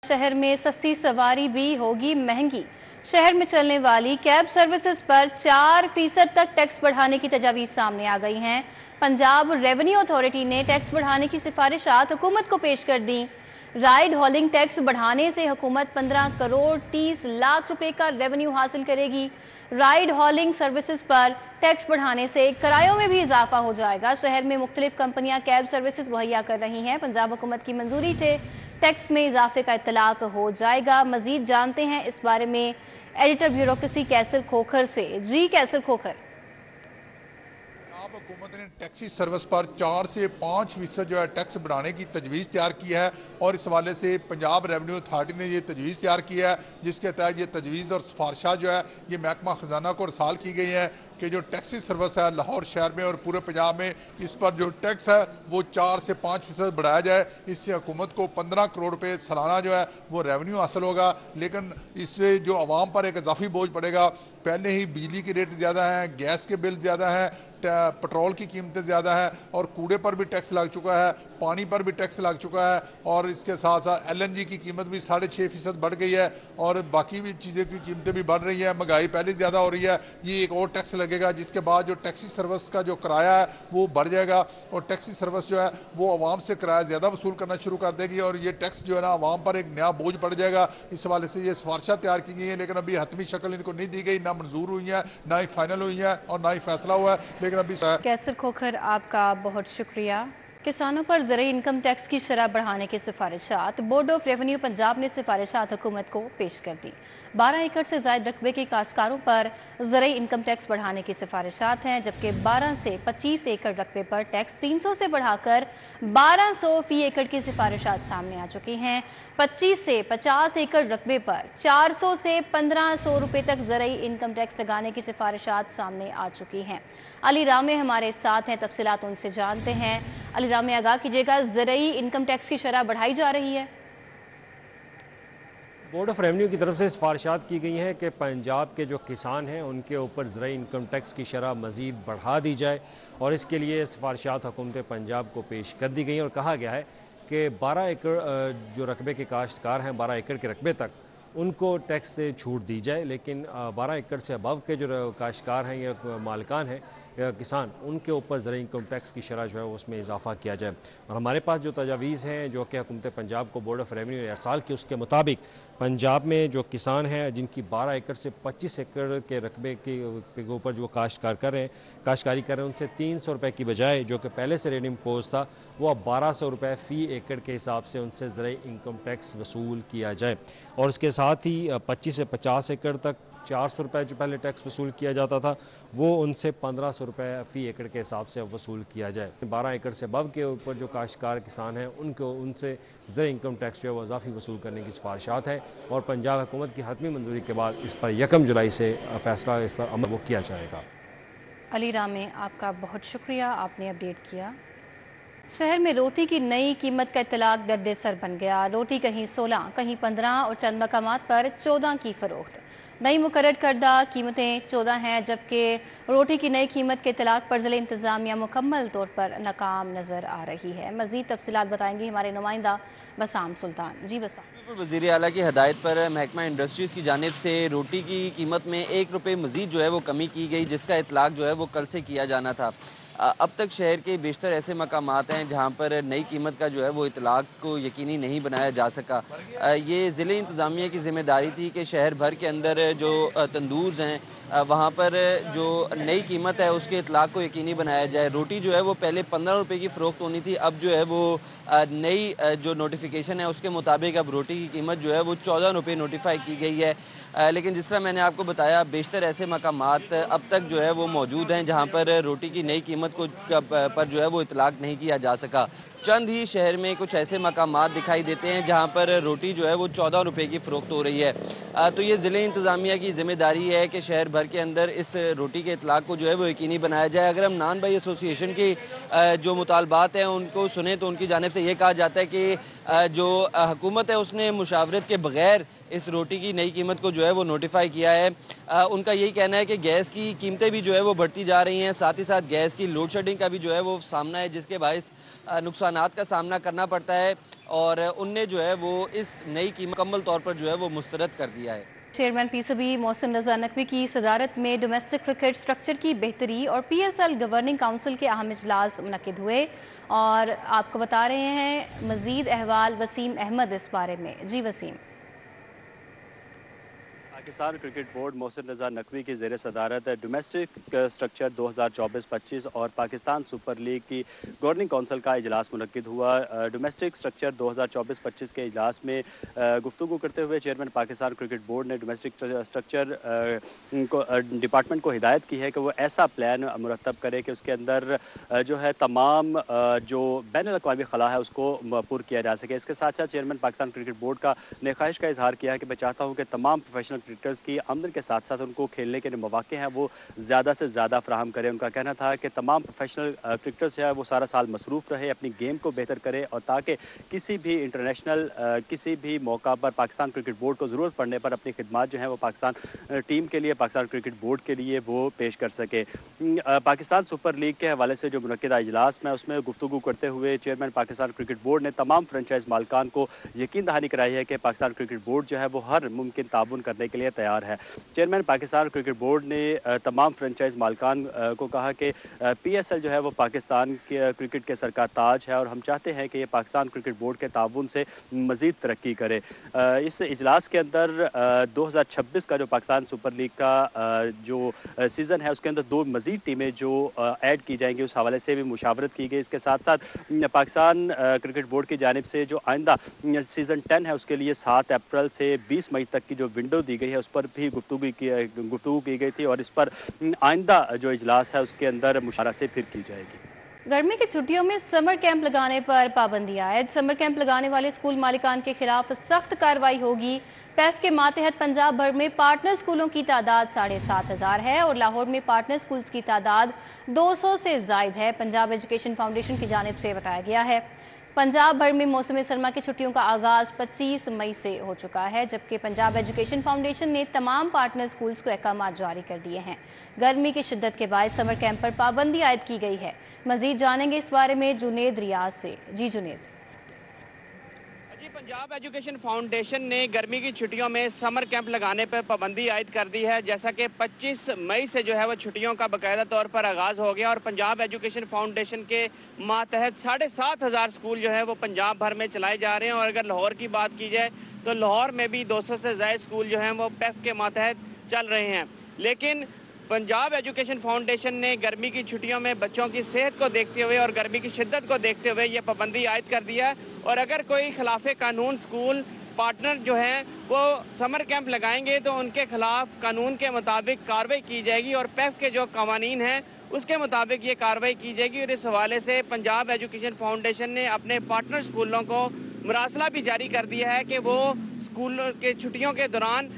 शहर में सस्ती सवारी भी होगी महंगी। शहर में चलने वाली कैब सर्विसेज पर 4% तक टैक्स बढ़ाने की तजावीज़ सामने आ गई हैं। पंजाब रेवेन्यू अथॉरिटी ने टैक्स बढ़ाने की सिफारिशात हुकूमत को पेश कर दी। राइड हॉलिंग टैक्स बढ़ाने से हुकूमत 15 करोड़ 30 लाख रुपए का रेवेन्यू हासिल करेगी। राइड हॉलिंग सर्विसेज पर टैक्स बढ़ाने से किरायों में भी इजाफा हो जाएगा। शहर में मुख्तलिफ कंपनियां कैब सर्विसेज मुहैया कर रही हैं। पंजाब हुकूमत की मंजूरी से टैक्स में इजाफे का इत्तलाक हो जाएगा। मजीद जानते हैं इस बारे में एडिटर ब्यूरोक्रेसी कैसर खोखर से। जी कैसर खोखर। हुकूमत ने टैक्सी सर्विस पर 4 से 5% जो है टैक्स बढ़ाने की तजवीज़ तैयार की है और इस हवाले से पंजाब रेवेन्यू अथॉरिटी ने ये तजवीज़ तैयार की है, जिसके तहत ये तजवीज़ और सिफारिशात जो है ये महकमा ख़जाना को रसाल की गई हैं कि जो टैक्सी सर्विस है लाहौर शहर में और पूरे पंजाब में इस पर जो टैक्स है वो 4 से 5% बढ़ाया जाए। इससे हुकूमत को 15 करोड़ रुपये सालाना जो है वो रेवेन्यू हासिल होगा, लेकिन इससे जो आवाम पर एक इजाफी बोझ पड़ेगा। पहले ही बिजली के रेट ज़्यादा हैं, गैस के बिल ज़्यादा हैं, पेट्रोल की कीमतें ज़्यादा हैं और कूड़े पर भी टैक्स लग चुका है, पानी पर भी टैक्स लग चुका है और इसके साथ साथ LNG की कीमत भी 6.5% बढ़ गई है और बाकी भी चीज़ें की कीमतें भी बढ़ रही है। महंगाई पहले ज़्यादा हो रही है, ये एक और टैक्स लगेगा जिसके बाद जो टैक्सी सर्विस का जो किराया है वो बढ़ जाएगा और टैक्सी सर्विस जो है वो आवाम से किराया ज़्यादा वसूल करना शुरू कर देगी और ये टैक्स जो है ना आवाम पर एक नया बोझ पड़ जाएगा। इस हवाले से ये सिफारिशात तैयार की गई हैं, लेकिन अभी हतमी शक्ल इनको नहीं दी गई, ना मंजूर हुई है, ना ही फाइनल हुई है और ना ही फैसला हुआ है। लेकिन अभी कैसर खोखर आपका बहुत शुक्रिया। किसानों पर ज़रूरी इनकम टैक्स की शरह बढ़ाने की सिफारिशात बोर्ड ऑफ रेवेन्यू पंजाब ने सिफारिशात हुकूमत को पेश कर दी। 12 एकड़ से ज़ायद रकबे के काश्तकारों पर ज़रूरी इनकम टैक्स बढ़ाने की सिफारिशात हैं, जबकि 12 से 25 एकड़ रकबे पर टैक्स 300 से बढ़ाकर 1200 फी एकड़ की सिफारिशात सामने आ चुकी हैं। 25 से 50 एकड़ रकबे पर 400 से 1500 रुपये तक ज़रूरी इनकम टैक्स लगाने की सिफारिशात सामने आ चुकी हैं। अली रामे हमारे साथ हैं, तफसीलात उनसे जानते हैं। अली रामे आगाह कीजिएगा, ज़रूरी इनकम टैक्स की शरह बढ़ाई जा रही है। बोर्ड ऑफ रेवेन्यू की तरफ से सिफारिशात की गई हैं कि पंजाब के जो किसान हैं उनके ऊपर ज़रूरी इनकम टैक्स की शरह मज़ीद बढ़ा दी जाए और इसके लिए सिफारिशात हुकूमत पंजाब को पेश कर दी गई और कहा गया है कि 12 एकड़ जो रकबे के काश्तकार हैं 12 एकड़ के रकबे तक उनको टैक्स से छूट दी जाए, लेकिन 12 एकड़ से अबव के जो काश्तकार हैं या मालिकान हैं या किसान उनके ऊपर ज़रूरी इनकम टैक्स की शरह जो है उसमें इजाफा किया जाए। और हमारे पास जो तजावीज़ हैं जो कि हुकूमत पंजाब को बोर्ड ऑफ रेवेन्यू ने अरसाल की, उसके मुताबिक पंजाब में जो किसान हैं जिनकी 12 एकड़ से 25 एकड़ के रकबे के ऊपर जो काश्तकार कर रहे हैं काश्तकारी कर रहे हैं उनसे 300 रुपये की बजाय जो कि पहले से रेट इम्पोज था वो अब 1200 रुपये फ़ी एकड़ के हिसाब से उनसे ज़रूरी इनकम टैक्स वसूल किया जाए। और उसके साथ ही 25 से 50 एकड़ तक 400 रुपये जो पहले टैक्स वसूल किया जाता था वो उनसे 1500 रुपये फ़ी एकड़ के हिसाब से अब वसूल किया जाए। 12 एकड़ से अबव के ऊपर जो काश्तकार किसान हैं उनको उनसे ज़रूरी इनकम टैक्स जो है वो इजाफी वसूल करने की सिफारिशात है और पंजाब हुकूमत की हतमी मंजूरी के बाद इस पर 1 जुलाई से फैसला इस पर अमल वो किया जाएगा। अली रामे आपका बहुत शुक्रिया, आपने अपडेट किया। शहर में रोटी की नई कीमत का इत्तलाक दर्द सर बन गया। रोटी कहीं 16 कहीं 15 और चंद मकामात पर 14 की फ़रोख्त। नई मुकर्रर करदा कीमतें 14 हैं, जबकि रोटी की नई कीमत के इत्तलाक पर ज़िला इंतज़ामिया मुकम्मल तौर पर नाकाम नज़र आ रही है। मज़ीद तफसीलात बताएंगे हमारे नुमाइंदा बसाम सुल्तान। जी बसाम। वज़ीर आला की हदायत पर महकमा इंडस्ट्रीज़ की जानिब से रोटी की कीमत में 1 रुपये मज़ीद जो है वो कमी की गई, जिसका इत्तलाक जो है वो कल से किया जाना था। अब तक शहर के बेशतर ऐसे मकामात हैं जहाँ पर नई कीमत का जो है वो इतलाक को यकीनी नहीं बनाया जा सका। ये ज़िले इंतज़ामिया की ज़िम्मेदारी थी कि शहर भर के अंदर जो तंदूर्स हैं वहाँ पर जो नई कीमत है उसके इतलाक को यकीनी बनाया जाए। रोटी जो है वो पहले 15 रुपये की फ़रोख्त होनी थी, अब जो है वो नई जो नोटिफिकेशन है उसके मुताबिक अब रोटी की कीमत जो है वो 14 रुपये नोटिफाई की गई है। लेकिन जिस तरह मैंने आपको बताया बेशतर ऐसे मकामात अब तक जो है वो मौजूद हैं जहाँ पर रोटी की नई कीमत को पर जो है वो इतलाक नहीं किया जा सका। चंद ही शहर में कुछ ऐसे मकामात दिखाई देते हैं जहाँ पर रोटी जो है वो 14 रुपये की फ़रोख्त हो रही है। तो ये ज़िले इंतज़ामिया की ज़िम्मेदारी है कि शहर भर के अंदर इस रोटी के इतलाक को जो है वो यकीनी बनाया जाए। अगर हम नान भाई एसोसिएशन की जो मुतालबात हैं उनको सुने तो उनकी जानिब से ये कहा जाता है कि जो हुकूमत है उसने मुशावरत के बग़ैर इस रोटी की नई कीमत को जो है वो नोटिफाई किया है। उनका यही कहना है कि गैस की कीमतें भी जो है वो बढ़ती जा रही हैं, साथ ही साथ गैस की लोड शेडिंग का भी जो है वो सामना है जिसके बायस नुकसानात का सामना करना पड़ता है। اور ان نے جو ہے وہ اس نئی قیمت مکمل طور پر جو ہے وہ مسترد کر دیا ہے۔ چیئرمین پی سی بی محسن رضا نقوی کی صدارت میں ڈومیسٹک کرکٹ سٹرکچر کی بہتری اور P S L governing council کے اہم اجلاس منعقد ہوئے، اور آپ کو بتا رہے ہیں مزید احوال وسیم احمد اس بارے میں۔ جی وسیم۔ پاکستان کرکٹ بورڈ محسن رضا نقوی کی زیر صدارت ڈومیسٹک سٹرکچر 2024-25 اور پاکستان سپر لیگ کی گورننگ کونسل کا اجلاس منعقد ہوا۔ ڈومیسٹک سٹرکچر 2024-25 کے اجلاس میں گفتگو کرتے ہوئے چیئرمین پاکستان کرکٹ بورڈ نے ڈومیسٹک سٹرکچر ڈپارٹمنٹ کو ہدایت کی ہے کہ وہ ایسا پلان مرتب کرے کہ اس کے اندر جو ہے تمام جو بین الاقوامی خلا ہے اس کو پر کیا جا سکے۔ اس کے ساتھ ساتھ چیئرمین پاکستان کرکٹ بورڈ کا نے خواہش کا اظہار کیا ہے کہ میں چاہتا ہوں کہ تمام پروفیشنل کرکٹرز کی آمدن کے ساتھ ساتھ ان کو کھیلنے کے مواقع ہیں وہ زیادہ سے زیادہ فراہم کریں۔ ان کا کہنا تھا کہ تمام پروفیشنل کرکٹرز ہے وہ سارا سال مصروف رہے، اپنی گیم کو بہتر کرے، اور تاکہ کسی بھی انٹرنیشنل کسی بھی موقع پر پاکستان کرکٹ بورڈ کو ضرورت پڑنے پر اپنی خدمات جو ہیں وہ پاکستان ٹیم کے لیے، پاکستان کرکٹ بورڈ کے لیے وہ پیش کر سکے۔ پاکستان سپر لیگ کے حوالے سے جو منعقدہ اجلاس میں اس میں گفتگو کرتے ہوئے چیئرمین پاکستان کرکٹ بورڈ نے تمام فرنچائز مالکان کو یقین دہانی کرائی ہے کہ پاکستان کرکٹ بورڈ جو ہے وہ ہر ممکن تعاون کرنے کے لیے تیار ہے۔ چیئرمین پاکستان کرکٹ بورڈ نے تمام فرنچائز مالکان کو کہا کہ پی ایس ایل جو ہے وہ پاکستان کے کرکٹ کے سر کا تاج ہے، اور ہم چاہتے ہیں کہ یہ پاکستان کرکٹ بورڈ کے تعاون سے مزید ترقی کرے۔ اس اجلاس کے اندر 2026 کا جو پاکستان سپر لیگ کا جو سیزن ہے اس کے اندر 2 مزید ٹیمیں جو ایڈ کی جائیں گی اس حوالے سے بھی مشاورت کی گئی۔ اس کے ساتھ ساتھ پاکستان کرکٹ بورڈ کی جانب سے جو آئندہ سیزن 10 ہے اس کے لیے 7 اپریل سے 20 مئی تک کی جو ونڈو دی گئی ہے اس پر بھی گفتگو کی گئی تھی، اور اس پر آئندہ جو اجلاس ہے اس کے اندر مشاورہ سے پھر کی جائے گی۔ گرمی کی چھٹیوں میں سمر کیمپ لگانے پر پابندی عائد۔ سمر کیمپ لگانے والے اسکول مالکان کے خلاف سخت کارروائی ہوگی۔ پیف کے ماتحت پنجاب بھر میں پارٹنر اسکولوں کی تعداد 7,500 ہے، اور لاہور میں پارٹنر اسکولز کی تعداد 200 سے زائد ہے، پنجاب ایجوکیشن فاؤنڈیشن کی جانب سے بتایا گیا ہے۔ پنجاب بھر میں موسم سرما کی چھٹیوں کا آغاز 25 مئی سے ہو چکا ہے، جبکہ پنجاب ایجوکیشن فاؤنڈیشن نے تمام پارٹنر اسکولز کو احکامات جاری کر دیے ہیں۔ گرمی کی شدت کے باعث سمر کیمپ پر پابندی عائد کی گئی ہے۔ مزید جانیں گے اس بارے میں جنید ریاض سے۔ جی جنید۔ پنجاب ایجوکیشن فاؤنڈیشن نے گرمی کی چھٹیوں میں سمر کیمپ لگانے پر پابندی عائد کر دی ہے، جیسا کہ 25 مئی سے جو ہے وہ چھٹیوں کا باقاعدہ طور پر آغاز ہو گیا، اور پنجاب ایجوکیشن فاؤنڈیشن کے ماتحت 7,500 اسکول جو ہے وہ پنجاب بھر میں چلائے جا رہے ہیں، اور اگر لاہور کی بات کی جائے تو لاہور میں بھی 200 سے زائد اسکول جو ہیں وہ پیف کے ماتحت چل رہے ہیں۔ لیکن پنجاب ایجوکیشن فاؤنڈیشن نے گرمی کی چھٹیوں میں بچوں کی صحت کو دیکھتے ہوئے اور گرمی کی شدت کو دیکھتے ہوئے یہ پابندی عائد کر دیا ہے، اور اگر کوئی خلاف قانون سکول پارٹنر جو ہیں وہ سمر کیمپ لگائیں گے تو ان کے خلاف قانون کے مطابق کارروائی کی جائے گی، اور پیف کے جو قوانین ہیں اس کے مطابق یہ کارروائی کی جائے گی۔ اور اس حوالے سے پنجاب ایجوکیشن فاؤنڈیشن نے اپنے پارٹنر سکولوں کو مراسلہ بھی جاری کر دیا ہے کہ وہ سکول کے چھٹیوں کے دوران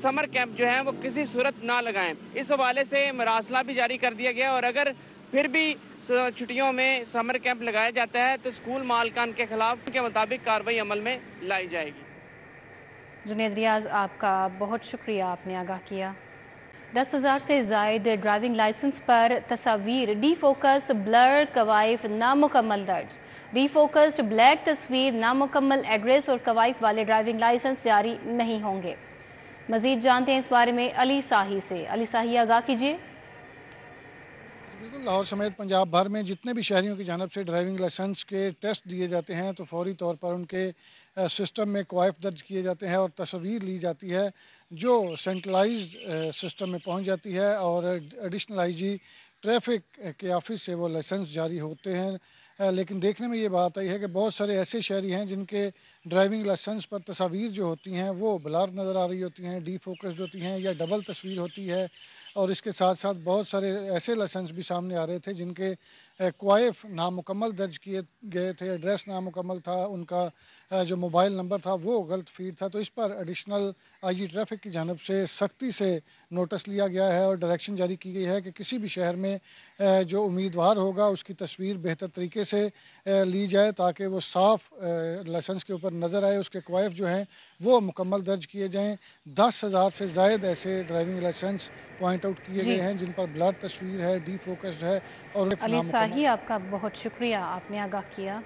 سمر کیمپ جو ہیں وہ کسی صورت نہ لگائیں۔ اس حوالے سے مراسلہ بھی جاری کر دیا گیا، اور اگر پھر بھی چھٹیوں میں سمر کیمپ لگایا جاتا ہے تو اسکول مالکان کے خلاف کے مطابق کارروائی عمل میں لائی جائے گی۔ جنید ریاض، آپ کا بہت شکریہ، آپ نے آگاہ کیا۔ 10,000 سے زائد ڈرائیونگ لائسنس پر تصاویر ڈی فوکس بلر کوائف نامکمل درج۔ ڈی فوکسڈ بلیک تصویر نامکمل ایڈریس اور کوائف والے ڈرائیونگ لائسنس جاری نہیں ہوں گے۔ مزید جانتے ہیں اس بارے میں علی ساہی سے۔ علی ساہی، آگاہ کیجیے۔ بالکل، لاہور سمیت پنجاب بھر میں جتنے بھی شہریوں کی جانب سے ڈرائیونگ لائسنس کے ٹیسٹ دیے جاتے ہیں تو فوری طور پر ان کے سسٹم میں کوائف درج کیے جاتے ہیں اور تصویر لی جاتی ہے جو سینٹرلائزڈ سسٹم میں پہنچ جاتی ہے، اور ایڈیشنل آئی جی ٹریفک کے آفس سے وہ لائسنس جاری ہوتے ہیں۔ لیکن دیکھنے میں یہ بات آئی ہے کہ بہت سارے ایسے شہری ہیں جن کے ڈرائیونگ لائسنس پر تصاویر جو ہوتی ہیں وہ بلر نظر آ رہی ہوتی ہیں، ڈی فوکسڈ ہوتی ہیں یا ڈبل تصویر ہوتی ہے، اور اس کے ساتھ ساتھ بہت سارے ایسے لائسنس بھی سامنے آ رہے تھے جن کے کوائف نامکمل درج کیے گئے تھے، ایڈریس نامکمل تھا، ان کا جو موبائل نمبر تھا وہ غلط فیڈ تھا۔ تو اس پر ایڈیشنل آئی جی ٹریفک کی جانب سے سختی سے نوٹس لیا گیا ہے اور ڈائریکشن جاری کی گئی ہے کہ کسی بھی شہر میں جو امیدوار ہوگا اس کی تصویر بہتر طریقے سے لی جائے تاکہ وہ صاف لائسنس کے اوپر نظر آئے، اس کے کوائف جو ہیں وہ مکمل درج کیے جائیں۔ 10,000 سے زائد ایسے ڈرائیونگ لائسنس پوائنٹ آؤٹ کیے گئے ہیں جن پر بلر تصویر ہے، ڈی فوکسڈ ہے، اور علی ساہی، آپ کا بہت شکریہ، آپ نے آگاہ کیا۔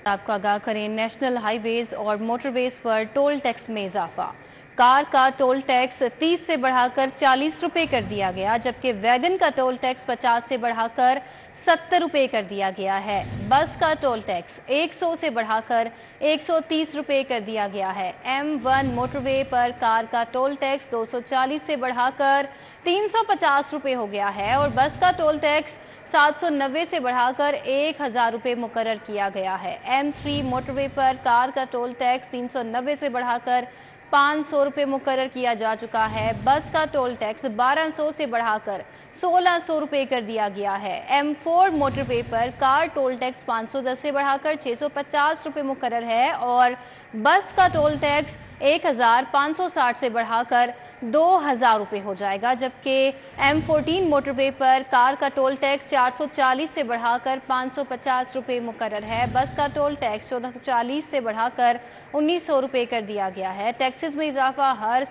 आपको आगाह करें, नेशनल हाईवेज और मोटरवेज पर टोल टैक्स में इजाफा। कार का टोल टैक्स 30 से बढ़ाकर 40 रुपये कर दिया गया, जबकि वैगन का टोल टैक्स 50 से बढ़ाकर 70 रुपये कर दिया गया है। बस का टोल टैक्स 100 से बढ़ाकर 130 रुपये कर दिया गया है। M1 मोटरवे पर कार का टोल टैक्स 240 से बढ़ाकर 350 रुपये हो गया है और बस का टोल टैक्स 790 से बढ़ाकर 1000 रुपये मुकर्रर किया गया है। M3 मोटरवे पर कार का टोल टैक्स 390 से बढ़ाकर 500 रुपये मुकर्रर किया जा चुका है। बस का टोल टैक्स 1200 से बढ़ाकर 1600 रुपये कर दिया गया है। M4 मोटरवे पर कार टोल टैक्स 510 से बढ़ाकर 650 रुपये मुकर्रर है और बस का टोल टैक्स 1560 से बढ़ाकर 2000 रुपये हो जाएगा, जबकि M14 मोटरवे पर कार का टोल टैक्स 440 से बढ़ाकर 550 रुपये मुकर्रर है। बस का टोल टैक्स 1440 से बढ़ाकर 1900 रुपये कर दिया गया है। टैक्सेस में इजाफा हर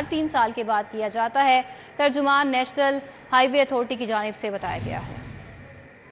3 साल के बाद किया जाता है। तर्जुमान नेशनल हाईवे अथॉरिटी की जानिब से बताया गया है।